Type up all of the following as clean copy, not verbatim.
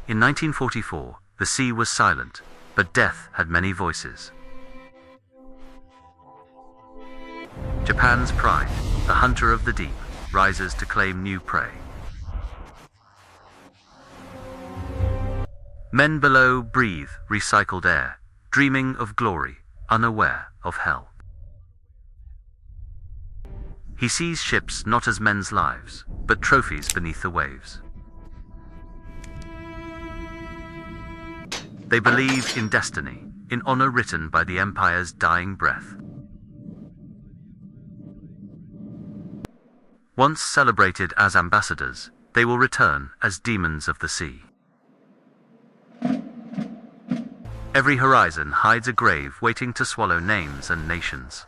In 1944, the sea was silent, but death had many voices. Japan's pride, the hunter of the deep, rises to claim new prey. Men below breathe recycled air, dreaming of glory, unaware of hell. He sees ships not as men's lives, but trophies beneath the waves. They believe in destiny, in honor written by the Empire's dying breath. Once celebrated as ambassadors, they will return as demons of the sea. Every horizon hides a grave waiting to swallow names and nations.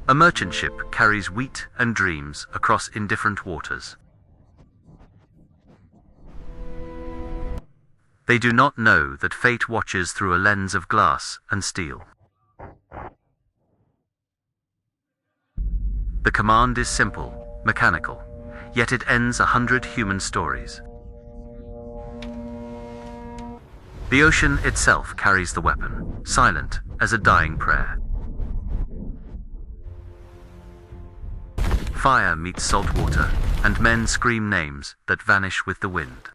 A merchant ship carries wheat and dreams across indifferent waters. They do not know that fate watches through a lens of glass and steel. The command is simple, mechanical, yet it ends 100 human stories. The ocean itself carries the weapon, silent as a dying prayer. Fire meets salt water, and men scream names that vanish with the wind.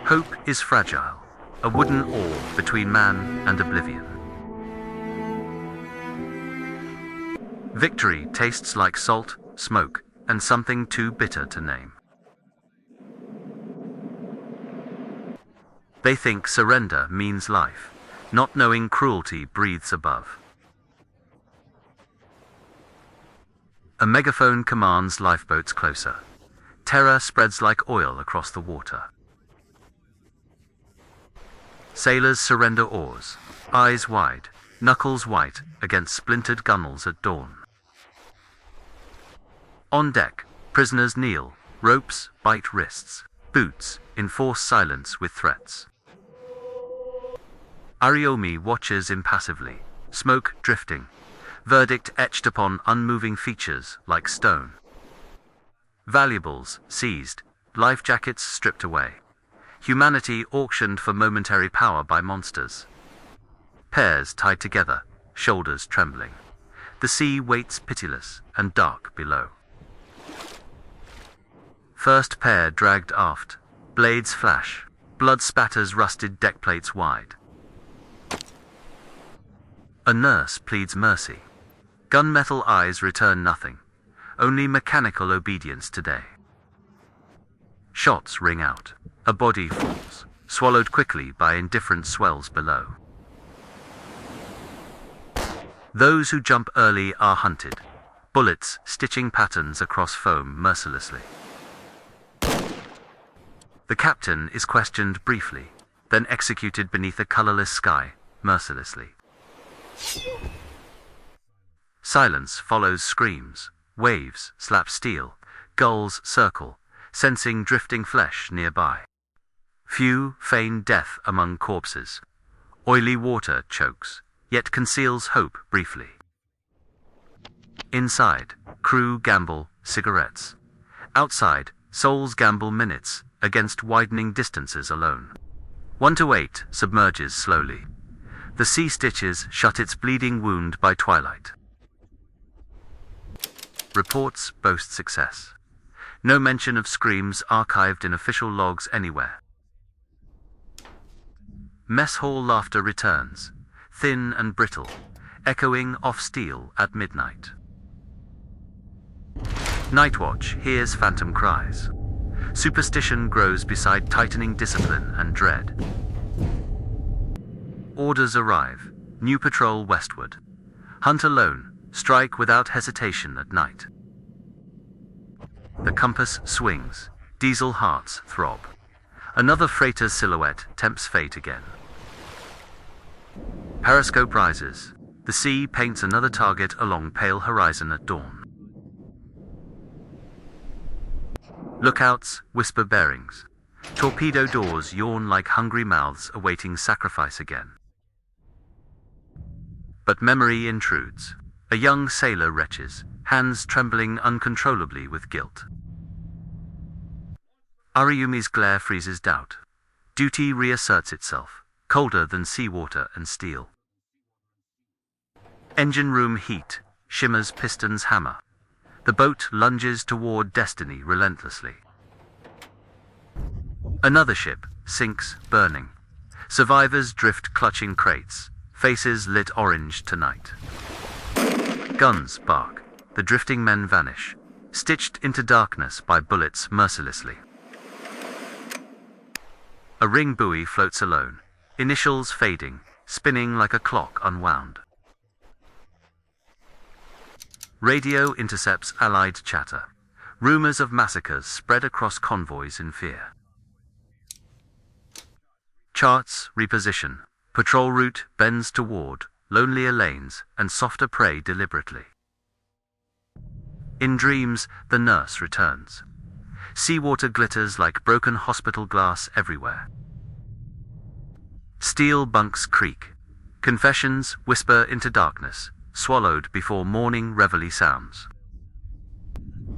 Hope is fragile, a wooden oar between man and oblivion. Victory tastes like salt, smoke, and something too bitter to name. They think surrender means life, not knowing cruelty breathes above. A megaphone commands lifeboats closer. Terror spreads like oil across the water. Sailors surrender oars, eyes wide, knuckles white against splintered gunwales at dawn. On deck, prisoners kneel, ropes bite wrists, boots enforce silence with threats. Ariomi watches impassively, smoke drifting, verdict etched upon unmoving features like stone. Valuables seized, life jackets stripped away. Humanity auctioned for momentary power by monsters. Pairs tied together, shoulders trembling. The sea waits pitiless and dark below. First pair dragged aft, blades flash, blood spatters rusted deck plates wide. A nurse pleads mercy. Gunmetal eyes return nothing, only mechanical obedience today. Shots ring out. A body falls, swallowed quickly by indifferent swells below. Those who jump early are hunted, bullets stitching patterns across foam mercilessly. The captain is questioned briefly, then executed beneath a colorless sky, mercilessly. Silence follows screams, waves slap steel, gulls circle, sensing drifting flesh nearby. Few feign death among corpses. Oily water chokes, yet conceals hope briefly. Inside, crew gamble cigarettes. Outside, souls gamble minutes against widening distances alone. 1 to 8 submerges slowly. The sea stitches shut its bleeding wound by twilight. Reports boast success. No mention of screams archived in official logs anywhere. Mess hall laughter returns, thin and brittle, echoing off steel at midnight. Nightwatch hears phantom cries. Superstition grows beside tightening discipline and dread. Orders arrive, new patrol westward. Hunt alone, strike without hesitation at night. The compass swings, diesel hearts throb. Another freighter's silhouette tempts fate again. Periscope rises. The sea paints another target along pale horizon at dawn. Lookouts whisper bearings. Torpedo doors yawn like hungry mouths awaiting sacrifice again. But memory intrudes. A young sailor retches, hands trembling uncontrollably with guilt. Ariyumi's glare freezes doubt. Duty reasserts itself, colder than seawater and steel. Engine room heat, shimmers pistons hammer. The boat lunges toward destiny relentlessly. Another ship sinks, burning. Survivors drift clutching crates, faces lit orange tonight. Guns bark, the drifting men vanish, stitched into darkness by bullets mercilessly. A ring buoy floats alone, initials fading, spinning like a clock unwound. Radio intercepts Allied chatter. Rumors of massacres spread across convoys in fear. Charts reposition. Patrol route bends toward lonelier lanes and softer prey deliberately. In dreams, the nurse returns. Seawater glitters like broken hospital glass everywhere. Steel bunks creak. Confessions whisper into darkness, swallowed before morning reveille sounds.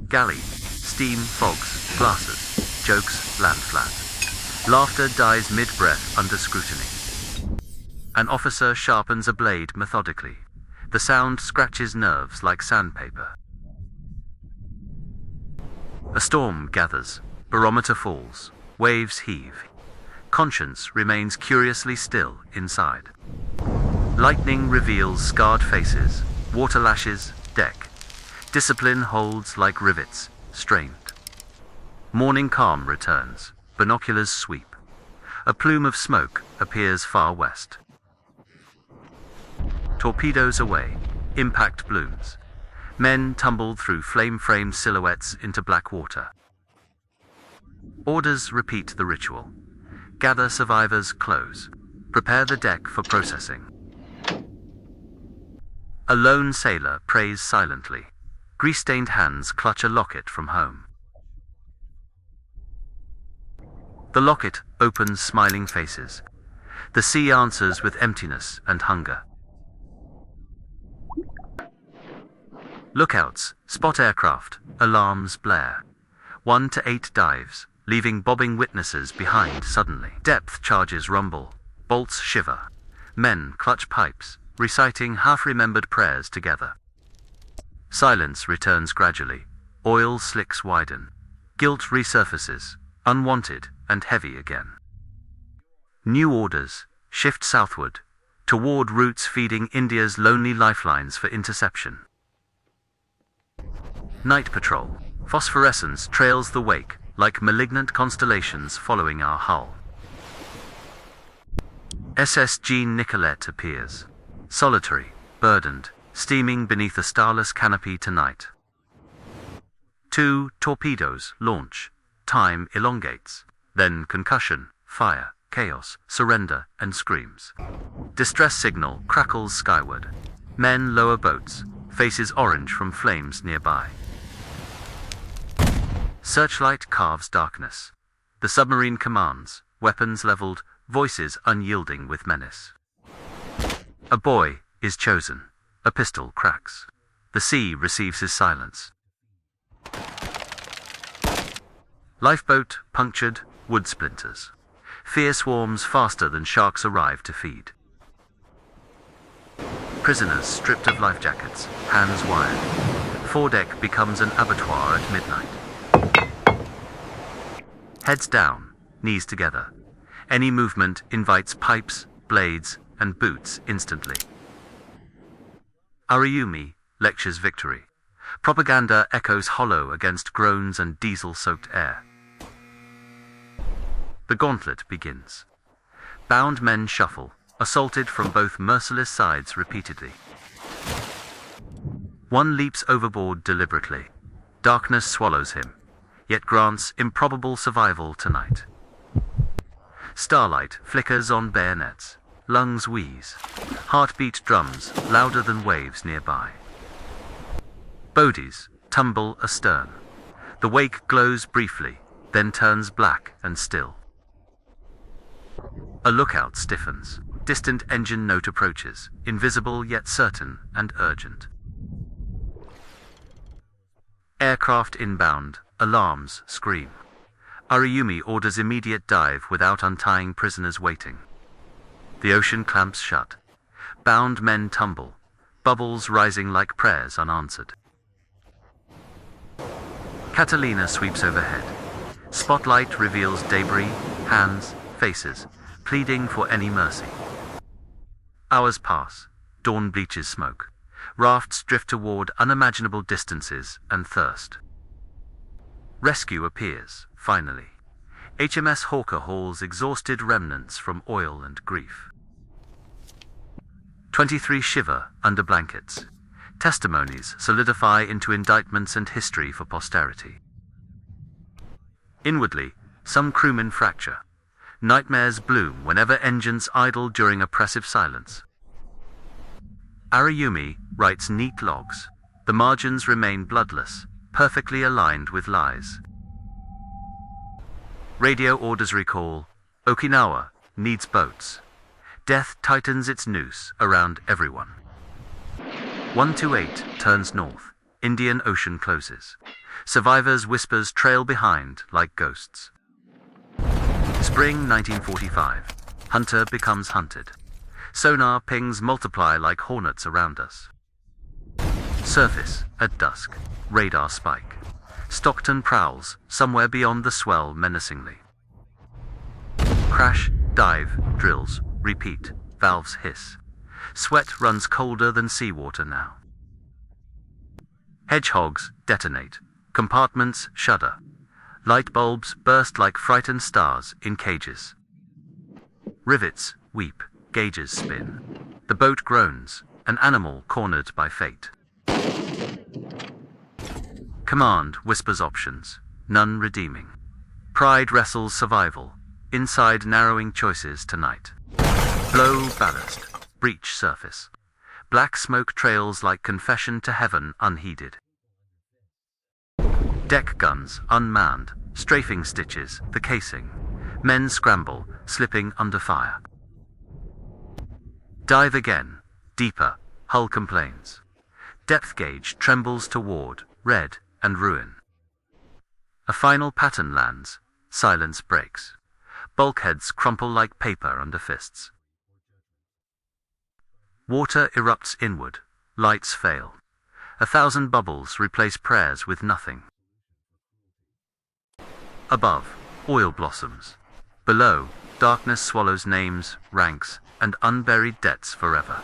Galley, steam fogs, glasses, jokes land flat. Laughter dies mid-breath under scrutiny. An officer sharpens a blade methodically. The sound scratches nerves like sandpaper. A storm gathers, barometer falls, waves heave. Conscience remains curiously still inside. Lightning reveals scarred faces, water lashes, deck. Discipline holds like rivets, strained. Morning calm returns, binoculars sweep. A plume of smoke appears far west. Torpedoes away, impact blooms. Men tumbled through flame-framed silhouettes into black water. Orders repeat the ritual. Gather survivors close. Prepare the deck for processing. A lone sailor prays silently. Grease-stained hands clutch a locket from home. The locket opens smiling faces. The sea answers with emptiness and hunger. Lookouts spot aircraft, alarms blare. 1 to 8 dives, leaving bobbing witnesses behind suddenly. Depth charges rumble, bolts shiver. Men clutch pipes, reciting half-remembered prayers together. Silence returns gradually. Oil slicks widen. Guilt resurfaces, unwanted and heavy again. New orders shift southward, toward routes feeding India's lonely lifelines for interception. Night patrol. Phosphorescence trails the wake like malignant constellations following our hull. SS Jean Nicolette appears. Solitary, burdened, steaming beneath a starless canopy tonight. 2 torpedoes launch. Time elongates. Then concussion, fire, chaos, surrender, and screams. Distress signal crackles skyward. Men lower boats, faces orange from flames nearby. Searchlight carves darkness. The submarine commands, weapons leveled, voices unyielding with menace. A boy is chosen. A pistol cracks. The sea receives his silence. Lifeboat punctured, wood splinters. Fear swarms faster than sharks arrive to feed. Prisoners stripped of life jackets, hands wired. Foredeck becomes an abattoir at midnight. Heads down, knees together. Any movement invites pipes, blades, and boots instantly. Ariyumi lectures victory. Propaganda echoes hollow against groans and diesel-soaked air. The gauntlet begins. Bound men shuffle, assaulted from both merciless sides repeatedly. One leaps overboard deliberately. Darkness swallows him, yet grants improbable survival tonight. Starlight flickers on bayonets. Lungs wheeze. Heartbeat drums louder than waves nearby. Bodies tumble astern. The wake glows briefly, then turns black and still. A lookout stiffens. Distant engine note approaches, invisible yet certain and urgent. Aircraft inbound, alarms scream. Unryū orders immediate dive without untying prisoners waiting. The ocean clamps shut. Bound men tumble, bubbles rising like prayers unanswered. Catalina sweeps overhead. Spotlight reveals debris, hands, faces, pleading for any mercy. Hours pass. Dawn bleaches smoke. Rafts drift toward unimaginable distances and thirst. Rescue appears, finally. HMS Hawker hauls exhausted remnants from oil and grief. 23 shiver under blankets. Testimonies solidify into indictments and history for posterity. Inwardly, some crewmen fracture. Nightmares bloom whenever engines idle during oppressive silence. Unryū writes neat logs. The margins remain bloodless, perfectly aligned with lies. Radio orders recall. Okinawa needs boats. Death tightens its noose around everyone. 128 turns north. Indian Ocean closes. Survivors' whispers trail behind like ghosts. Spring 1945. Hunter becomes hunted. Sonar pings multiply like hornets around us. Surface at dusk. Radar spike. Stockton prowls somewhere beyond the swell menacingly. Crash, dive, drills, repeat, valves hiss. Sweat runs colder than seawater now. Hedgehogs detonate. Compartments shudder. Light bulbs burst like frightened stars in cages. Rivets weep, gauges spin. The boat groans, an animal cornered by fate. Command whispers options, none redeeming. Pride wrestles survival, inside narrowing choices tonight. Blow ballast, breach surface. Black smoke trails like confession to heaven unheeded. Deck guns unmanned, strafing stitches the casing. Men scramble, slipping under fire. Dive again, deeper, hull complains. Depth gauge trembles toward red and ruin. A final pattern lands, silence breaks. Bulkheads crumple like paper under fists. Water erupts inward, lights fail. 1,000 bubbles replace prayers with nothing. Above, oil blossoms. Below, darkness swallows names, ranks, and unburied debts forever.